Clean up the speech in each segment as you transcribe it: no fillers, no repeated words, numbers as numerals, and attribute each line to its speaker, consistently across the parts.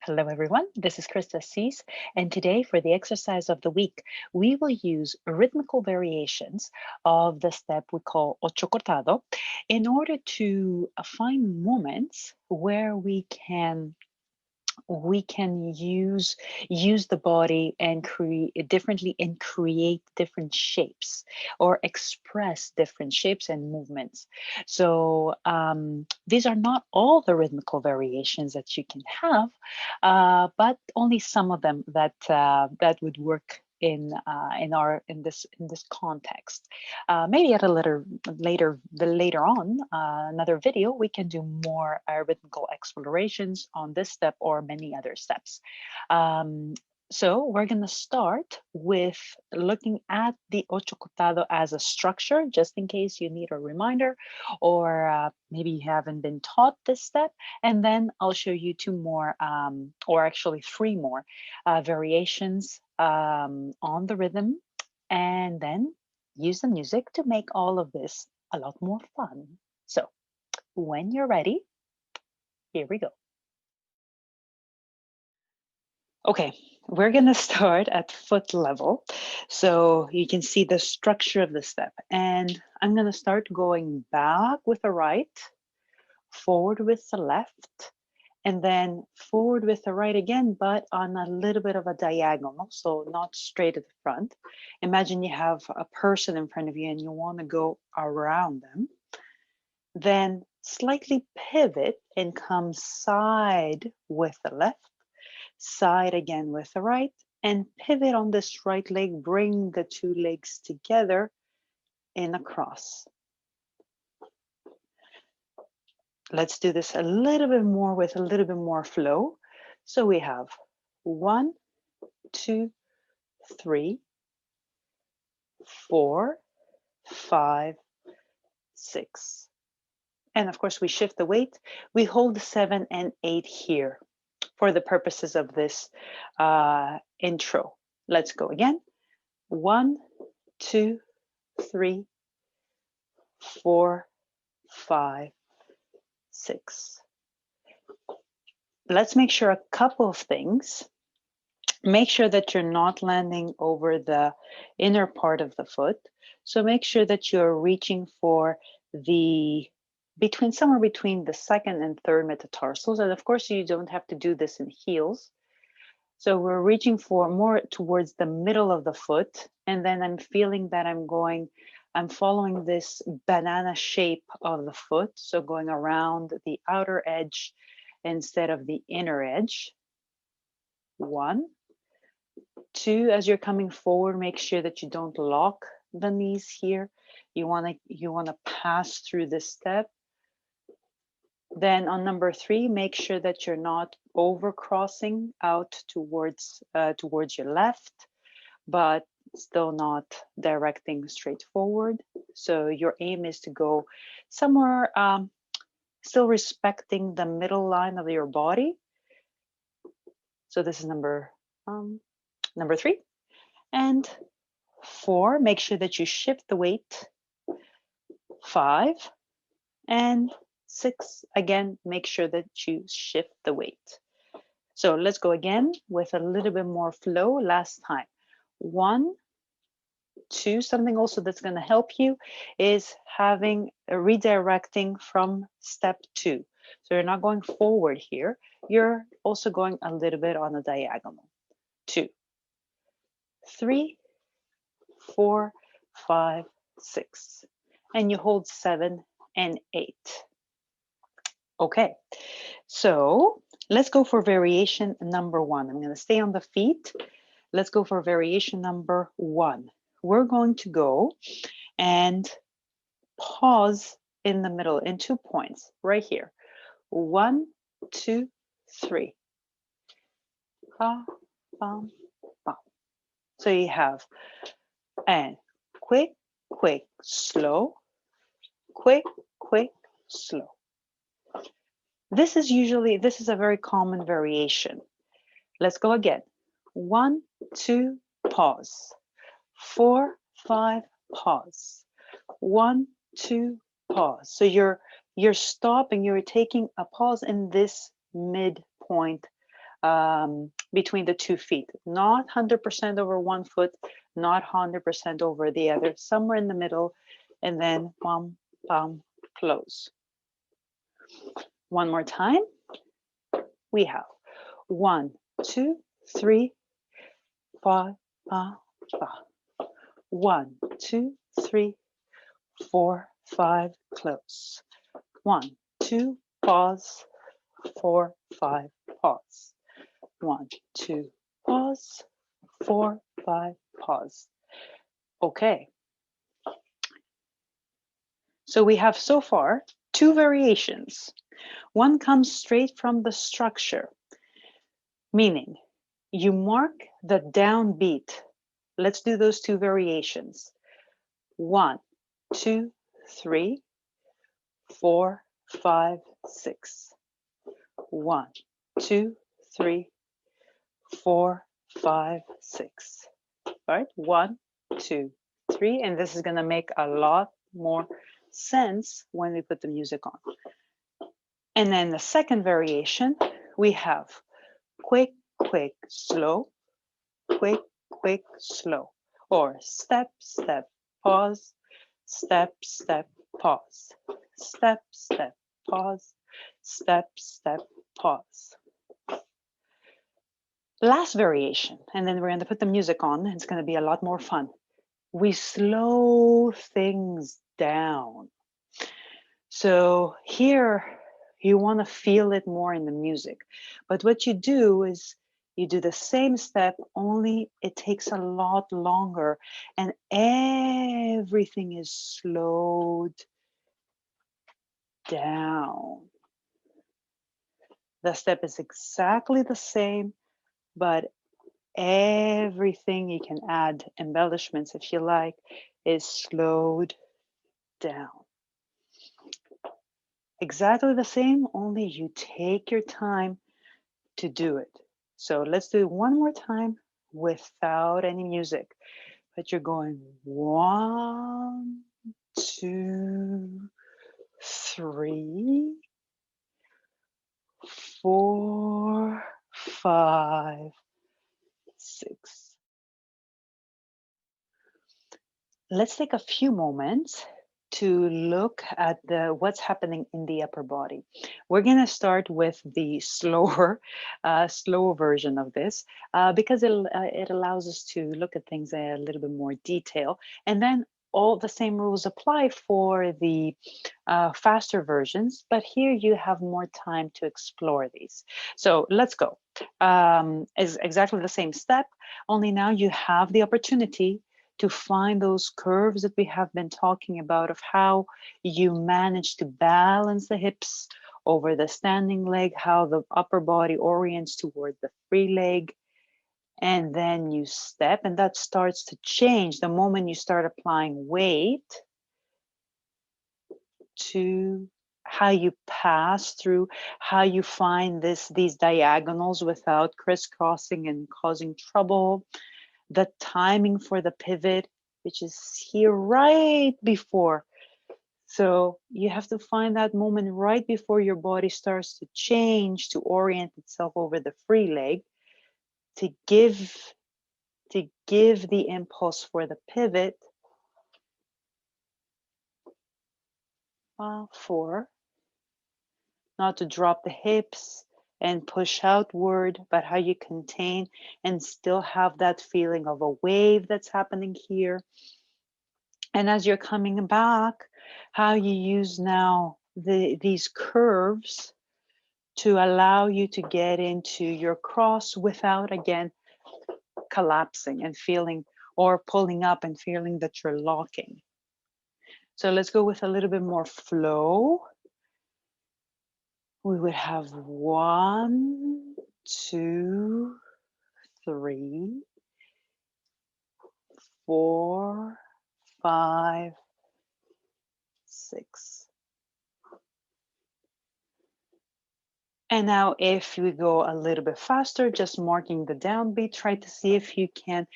Speaker 1: Hello, everyone. This is Krista Cease, and today for the exercise of the week, we will use rhythmical variations of the step we call ocho cortado in order to find moments where we can use the body and create differently and create different shapes or express different shapes and movements. So these are not all the rhythmical variations that you can have, but only some of them that would work in this context. Maybe at a later on another video we can do more rhythmical explorations on this step or many other steps. Um, so we're going to start with looking at the ocho cortado as a structure, just in case you need a reminder, or maybe you haven't been taught this step. And then I'll show you two more, or actually three more variations on the rhythm, and then use the music to make all of this a lot more fun. So when you're ready, here we go. Okay, we're going to start at foot level. So you can see the structure of the step. And I'm going to start going back with the right, forward with the left, and then forward with the right again, but on a little bit of a diagonal, so not straight at the front. Imagine you have a person in front of you and you want to go around them. Then slightly pivot and come side with the left, side again with the right, and pivot on this right leg, bring the two legs together in a cross. Let's do this a little bit more with a little bit more flow. So we have 1, 2, 3, 4, 5, 6. And of course, we shift the weight. We hold 7 and 8 here for the purposes of this intro. Let's go again. 1, 2, 3, 4, 5, 6. Let's make sure a couple of things. Make sure that you're not landing over the inner part of the foot. So make sure that you're reaching for somewhere between the second and third metatarsals. And of course, you don't have to do this in heels. So we're reaching for more towards the middle of the foot. And then I'm feeling that I'm following this banana shape of the foot. So going around the outer edge instead of the inner edge. 1, 2, as you're coming forward, make sure that you don't lock the knees here. You want to pass through this step. Then on number 3, make sure that you're not over crossing out towards your left, but still not directing straight forward. So your aim is to go somewhere, still respecting the middle line of your body. So this is number 3. And 4, make sure that you shift the weight. 5 and 6, again, make sure that you shift the weight. So let's go again with a little bit more flow last time. 1, 2, something also that's going to help you is having a redirecting from step 2. So you're not going forward here. You're also going a little bit on a diagonal. 2, 3, 4, 5, 6. And you hold 7 and 8. Okay, so let's go for variation number 1. I'm going to stay on the feet. Let's go for variation number 1. We're going to go and pause in the middle in 2 points right here. 1, 2, 3. Ba, bum, bum. So you have and quick, quick, slow, quick, quick, slow. This is a very common variation. Let's go again. 1, 2, pause. 4, 5, pause. 1, 2, pause. So you're stopping, you're taking a pause in this midpoint between the 2 feet, not 100% over one foot, not 100% over the other, somewhere in the middle, and then palm, palm, close. One more time. We have 1, 2, 3, 4, 5, 1, 2, 3, 4, 5, close. 1, 2, pause, 4, 5, pause. 1, 2, pause, 4, 5, pause. Okay. So we have so far 2 variations. One comes straight from the structure, meaning you mark the downbeat. Let's do those 2 variations. 1, 2, 3, 4, 5, 6. 1, 2, 3, 4, 5, 6. All right, 1, 2, 3, and this is going to make a lot more sense when we put the music on. And then the second variation, we have quick, quick, slow, quick, quick, slow, or step, step, pause, step, step, pause, step, step, pause, step, step, pause. Last variation, and then we're going to put the music on. It's going to be a lot more fun. We slow things down. So here, you want to feel it more in the music. But what you do is you do the same step, only it takes a lot longer, and everything is slowed down. The step is exactly the same, but everything, you can add embellishments if you like, is slowed down. Exactly the same, only you take your time to do it. So let's do it one more time without any music. But you're going 1, 2, 3, 4, 5, 6. Let's take a few moments to look at what's happening in the upper body. We're going to start with the slower version of this because it allows us to look at things in a little bit more detail. And then all the same rules apply for the faster versions, but here you have more time to explore these. So let's go. It's exactly the same step, only now you have the opportunity to find those curves that we have been talking about of how you manage to balance the hips over the standing leg, how the upper body orients toward the free leg, and then you step, and that starts to change the moment you start applying weight to how you pass through, how you find these diagonals without crisscrossing and causing trouble. The timing for the pivot, which is here right before. So you have to find that moment right before your body starts to change, to orient itself over the free leg, to give the impulse for the pivot. 4, not to drop the hips and push outward, but how you contain and still have that feeling of a wave that's happening here. And as you're coming back, how you use now these curves to allow you to get into your cross without, again, collapsing and feeling or pulling up and feeling that you're locking. So let's go with a little bit more flow. We would have 1, 2, 3, 4, 5, 6. And now if we go a little bit faster, just marking the downbeat, try to see if you can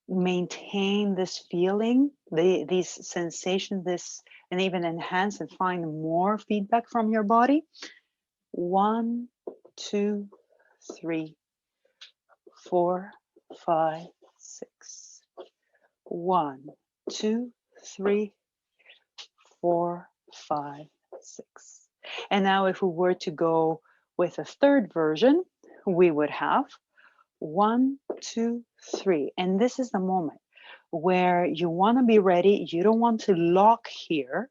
Speaker 1: maintain this feeling, these sensations, and even enhance and find more feedback from your body. 1, 2, 3, 4, 5, 6. 1, 2, 3, 4, 5, 6. And now if we were to go with a third version, we would have 1, 2, 3. And this is the moment where you want to be ready. You don't want to lock here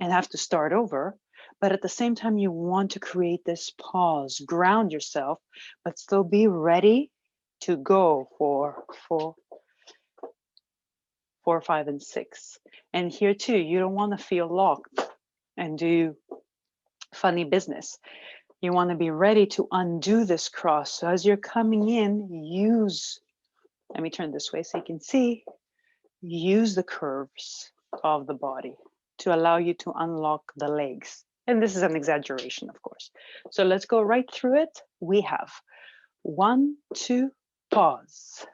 Speaker 1: and have to start over. But at the same time, you want to create this pause, ground yourself, but still be ready to go for 4, 5, and 6. And here too, you don't want to feel locked and do funny business. You want to be ready to undo this cross. So as you're coming in, let me turn this way so you can see, use the curves of the body to allow you to unlock the legs. And this is an exaggeration, of course. So let's go right through it. We have 1, 2, pause.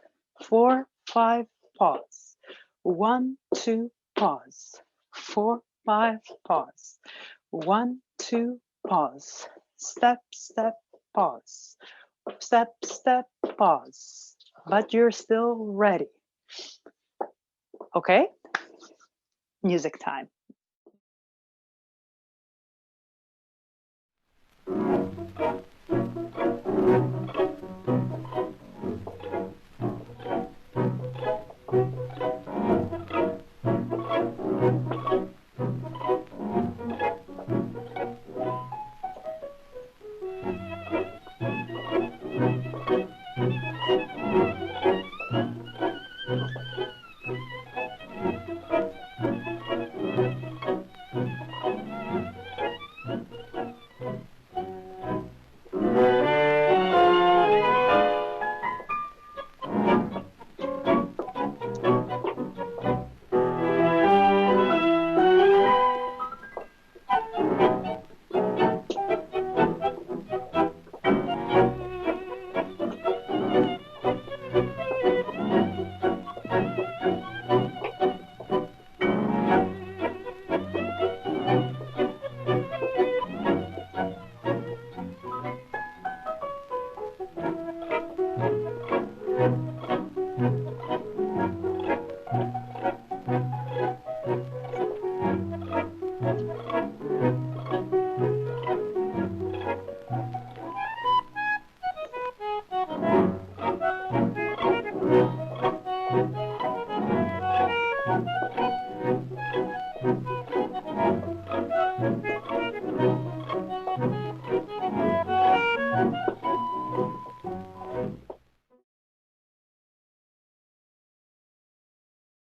Speaker 1: 4, 5, pause. 1, 2, pause. 4, 5, pause. 1, 2, pause. Step, step, pause. Step, step, pause. But you're still ready. Okay? Music time.